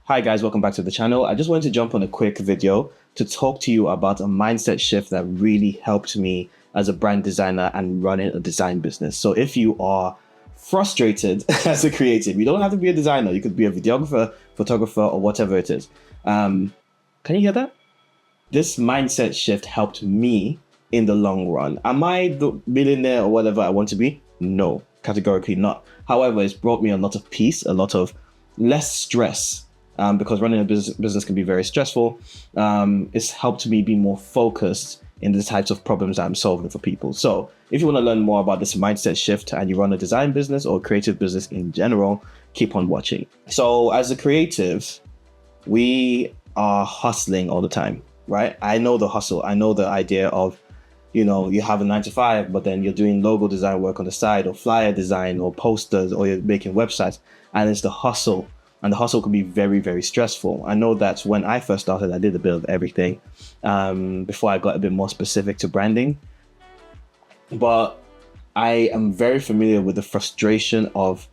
Hi guys, welcome back to the channel. I just wanted to jump on a quick video to talk to you about a mindset shift that really helped me as a brand designer and running a design business. So if you are frustrated as a creative, you don't have to be a designer. You could be a videographer, photographer, or whatever it is. Can you hear that? This mindset shift helped me in the long run. Am I the millionaire or whatever I want to be? No, categorically not. However, it's brought me a lot of peace, a lot of less stress. Because running a business can be very stressful. It's helped me be more focused in the types of problems that I'm solving for people. So if you want to learn more about this mindset shift and you run a design business or a creative business in general, keep on watching. So as a creative, we are hustling all the time, right? I know the hustle. I know the idea of, you have a 9 to 5, but then you're doing logo design work on the side or flyer design or posters, or you're making websites, and it's the hustle. And the hustle can be very, very stressful. I know that when I first started, I did a bit of everything before I got a bit more specific to branding. But I am very familiar with the frustration of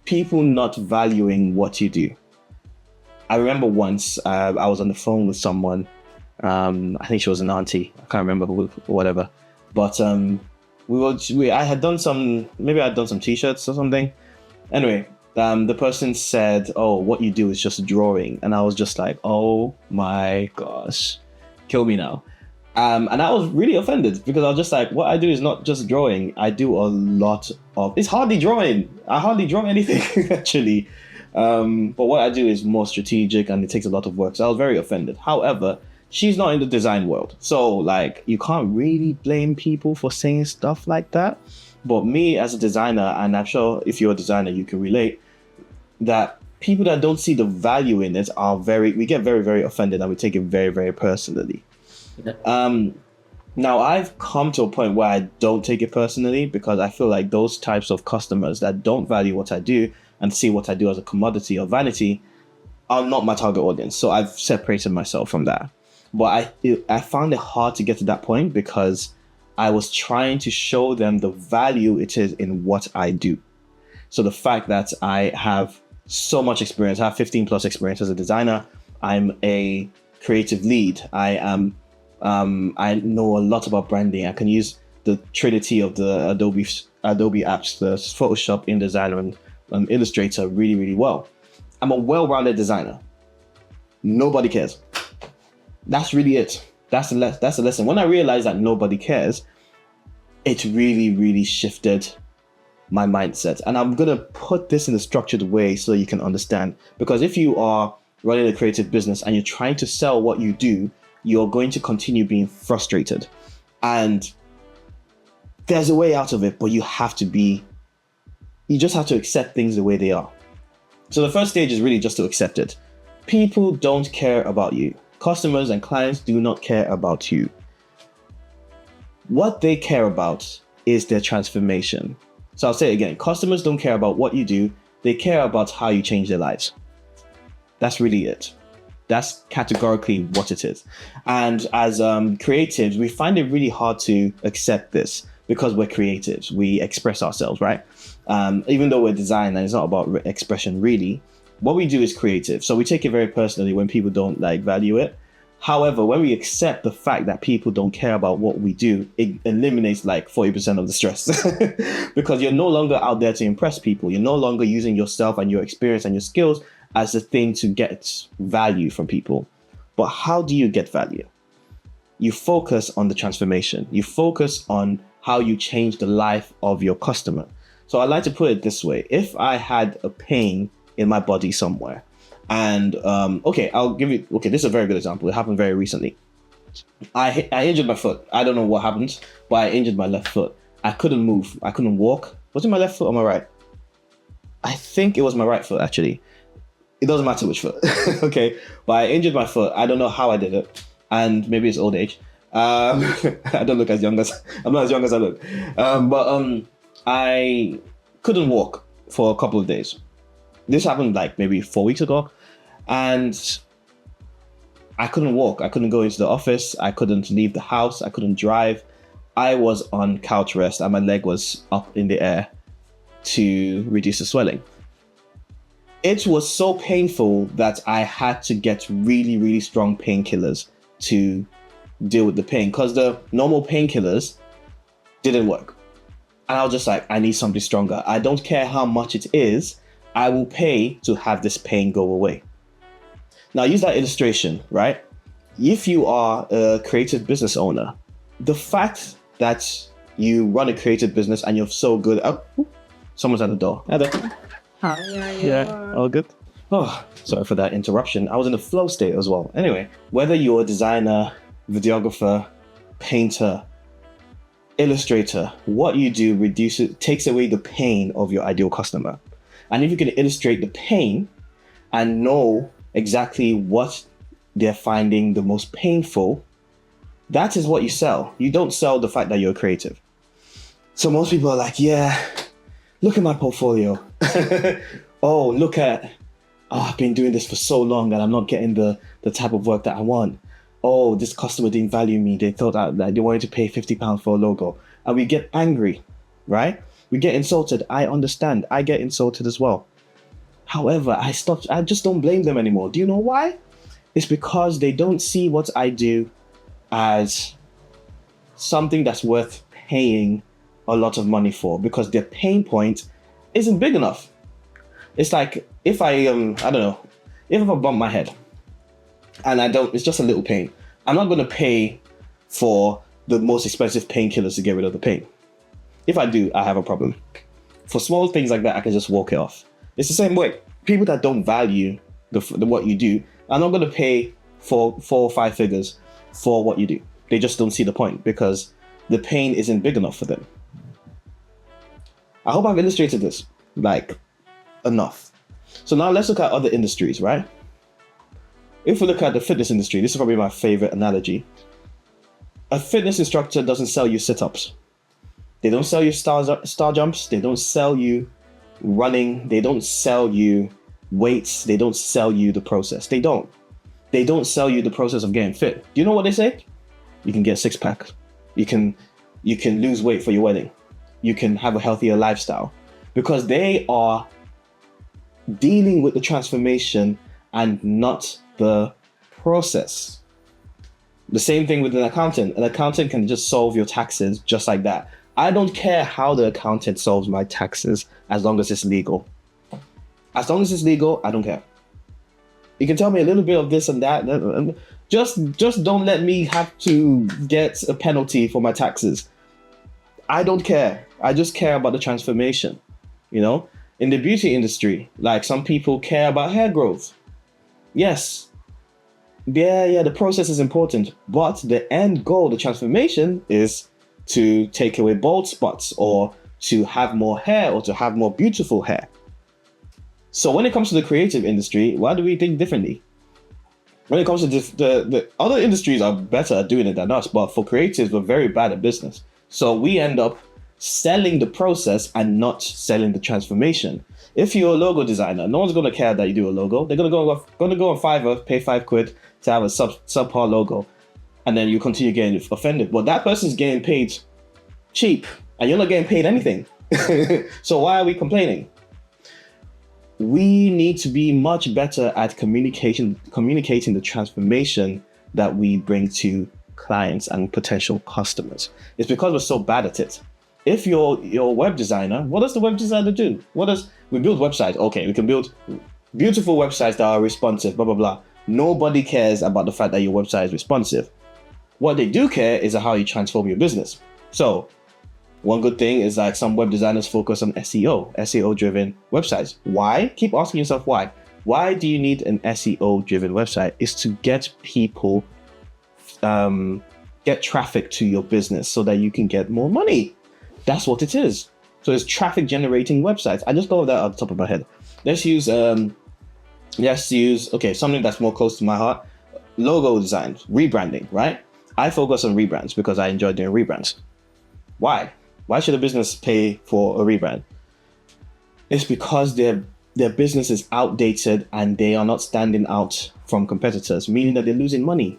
people not valuing what you do. I remember once I was on the phone with someone. I think she was an auntie. I can't remember whatever. But I had done some t-shirts or something. Anyway. The person said, "Oh, what you do is just drawing," and I was just like, "Oh my gosh, kill me now." And I was really offended because I was just like, "What I do is not just drawing. I do a lot of. It's hardly drawing. I hardly draw anything actually. But what I do is more strategic and it takes a lot of work." So I was very offended. However, she's not in the design world, so like you can't really blame people for saying stuff like that. But me as a designer, and I'm sure if you're a designer, you can relate, that people that don't see the value in it we get very, very offended and we take it very, very personally. Now I've come to a point where I don't take it personally because I feel like those types of customers that don't value what I do and see what I do as a commodity or vanity are not my target audience. So I've separated myself from that. But I found it hard to get to that point because I was trying to show them the value it is in what I do. So the fact that I have so much experience, I have 15 plus experience as a designer. I'm a creative lead. I know a lot about branding. I can use the trinity of the Adobe apps, the Photoshop, InDesign, and Illustrator really, really well. I'm a well-rounded designer. Nobody cares. That's really it. That's the lesson. When I realized that nobody cares, it really, really shifted my mindset. And I'm going to put this in a structured way so you can understand. Because if you are running a creative business and you're trying to sell what you do, you're going to continue being frustrated. And there's a way out of it, but you just have to accept things the way they are. So the first stage is really just to accept it. People don't care about you. Customers and clients do not care about you. What they care about is their transformation. So I'll say it again. Customers don't care about what you do. They care about how you change their lives. That's really it. That's categorically what it is. And as creatives, we find it really hard to accept this because we're creatives. We express ourselves, right? Even though we're design and it's not about expression really, what we do is creative. So we take it very personally when people don't value it. However, when we accept the fact that people don't care about what we do, it eliminates 40% of the stress because you're no longer out there to impress people. You're no longer using yourself and your experience and your skills as the thing to get value from people. But how do you get value? You focus on the transformation. You focus on how you change the life of your customer. So I like to put it this way. If I had a pain in my body somewhere, and this is a very good example. It happened very recently. I injured my foot. I don't know what happened, but I injured my left foot. I couldn't move. I couldn't walk. Was it my left foot or my right? I think it was my right foot, actually. It doesn't matter which foot. Okay, but I injured my foot. I don't know how I did it, and maybe it's old age. I don't look as young as I'm not as young as I look. I couldn't walk for a couple of days. This happened maybe 4 weeks ago, and I couldn't walk. I couldn't go into the office. I couldn't leave the house. I couldn't drive. I was on couch rest and my leg was up in the air to reduce the swelling. It was so painful that I had to get really, really strong painkillers to deal with the pain, because the normal painkillers didn't work. And I was just like, I need something stronger. I don't care how much it is, I will pay to have this pain go away. Now, use that illustration, right? If you are a creative business owner, the fact that you run a creative business and you're so good at... someone's at the door. Hi there. Hi, Yeah, all good? Oh, sorry for that interruption. I was in a flow state as well. Anyway, whether you're a designer, videographer, painter, illustrator, what you do takes away the pain of your ideal customer. And if you can illustrate the pain and know exactly what they're finding the most painful, that is what you sell. You don't sell the fact that you're creative. So most people are like, yeah, look at my portfolio. Oh, look at, I've been doing this for so long and I'm not getting the type of work that I want. Oh, this customer didn't value me. They thought that they wanted to pay £50 for a logo. And we get angry, right? We get insulted. I understand. I get insulted as well. However, I just don't blame them anymore. Do you know why? It's because they don't see what I do as something that's worth paying a lot of money for, because their pain point isn't big enough. It's like if I don't know, if I bump my head and it's just a little pain, I'm not going to pay for the most expensive painkillers to get rid of the pain. If I do, I have a problem. For small things like that, I can just walk it off. It's the same way. People that don't value the what you do are not going to pay for 4 or 5 figures for what you do. They just don't see the point because the pain isn't big enough for them. I hope I've illustrated this like enough. So now let's look at other industries, right? If we look at the fitness industry, this is probably my favorite analogy. A fitness instructor doesn't sell you sit-ups. They don't sell you star jumps. They don't sell you running. They don't sell you weights. They don't sell you the process. They don't sell you the process of getting fit. Do you know what they say? You can get 6-pack. You can lose weight for your wedding. You can have a healthier lifestyle, because they are dealing with the transformation and not the process. The same thing with an accountant. An accountant can just solve your taxes just like that. I don't care how the accountant solves my taxes as long as it's legal. As long as it's legal, I don't care. You can tell me a little bit of this and that. Just don't let me have to get a penalty for my taxes. I don't care. I just care about the transformation. You know, in the beauty industry, like some people care about hair growth. Yes. Yeah, the process is important, but the end goal, the transformation, is to take away bald spots or to have more hair or to have more beautiful hair. So when it comes to the creative industry, why do we think differently? When it comes to the other industries are better at doing it than us, but for creatives, we're very bad at business. So we end up selling the process and not selling the transformation. If you're a logo designer, no one's going to care that you do a logo. They're going to go on Fiverr, pay £5 to have a subpar logo, and then you continue getting offended. But that person's getting paid cheap, and you're not getting paid anything. So why are we complaining? We need to be much better at communicating the transformation that we bring to clients and potential customers. It's because we're so bad at it. If you're a web designer, what does the web designer do? We build websites? Okay, we can build beautiful websites that are responsive, blah, blah, blah. Nobody cares about the fact that your website is responsive. What they do care is how you transform your business. So one good thing is like some web designers focus on SEO-driven websites. Why? Keep asking yourself why. Why do you need an SEO-driven website? It's to get people, get traffic to your business so that you can get more money. That's what it is. So it's traffic generating websites. I just thought of that off the top of my head. Let's use something that's more close to my heart. Logo design, rebranding, right? I focus on rebrands because I enjoy doing rebrands. Why? Why should a business pay for a rebrand? It's because their business is outdated and they are not standing out from competitors, meaning that they're losing money.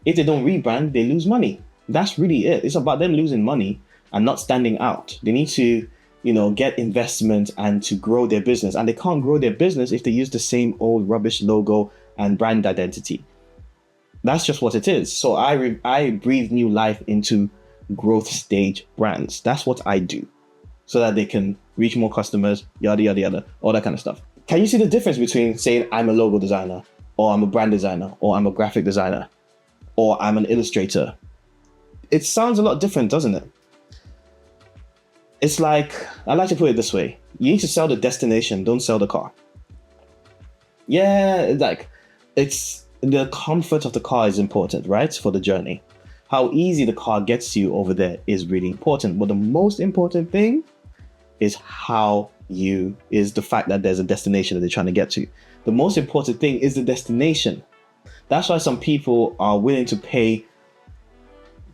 If they don't rebrand, they lose money. That's really it. It's about them losing money and not standing out. They need to get investment and to grow their business. And they can't grow their business if they use the same old rubbish logo and brand identity. That's just what it is. So I breathe new life into growth stage brands. That's what I do, so that they can reach more customers, yada, yada, yada, all that kind of stuff. Can you see the difference between saying I'm a logo designer, or I'm a brand designer, or I'm a graphic designer, or I'm an illustrator? It sounds a lot different, doesn't it? It's like, I like to put it this way. You need to sell the destination, don't sell the car. Yeah, it's the comfort of the car is important, right? For the journey. How easy the car gets you over there is really important. But the most important thing is the fact that there's a destination that they're trying to get to. The most important thing is the destination. That's why some people are willing to pay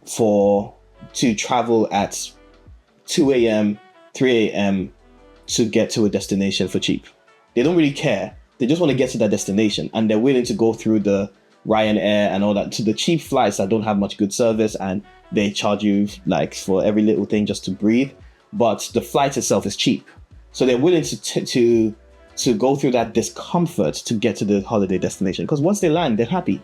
to travel at 2 a.m., 3 a.m. to get to a destination for cheap. They don't really care. They just want to get to that destination, and they're willing to go through the Ryanair and all that to the cheap flights that don't have much good service, and they charge you like for every little thing just to breathe. But the flight itself is cheap, so they're willing to go through that discomfort to get to the holiday destination. Because once they land, they're happy.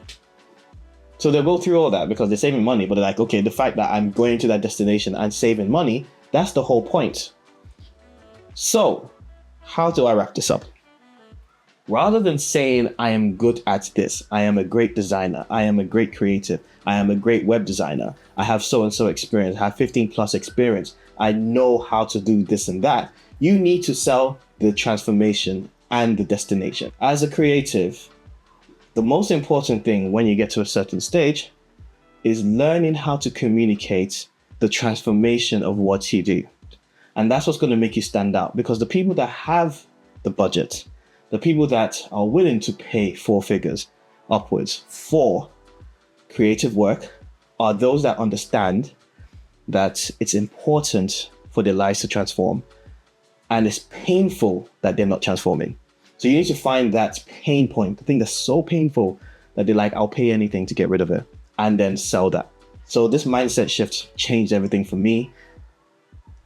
So they'll go through all that because they're saving money. But they're like, okay, the fact that I'm going to that destination and saving money, that's the whole point. So how do I wrap this up? Rather than saying I am good at this, I am a great designer, I am a great creative, I am a great web designer, I have so-and-so experience, I have 15 plus experience, I know how to do this and that, you need to sell the transformation and the destination. As a creative, the most important thing when you get to a certain stage is learning how to communicate the transformation of what you do. And that's what's going to make you stand out, because the people that have the budget, the people that are willing to pay 4 figures upwards for creative work are those that understand that it's important for their lives to transform, and it's painful that they're not transforming. So you need to find that pain point, the thing that's so painful that they're like, I'll pay anything to get rid of it, and then sell that. So this mindset shift changed everything for me.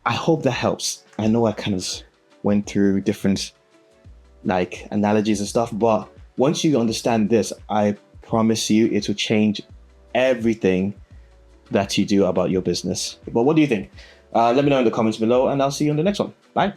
I hope that helps. I know I kind of went through different analogies and stuff, but once you understand this, I promise you it will change everything that you do about your business. But what do you think? Let me know in the comments below, and I'll see you on the next one. Bye.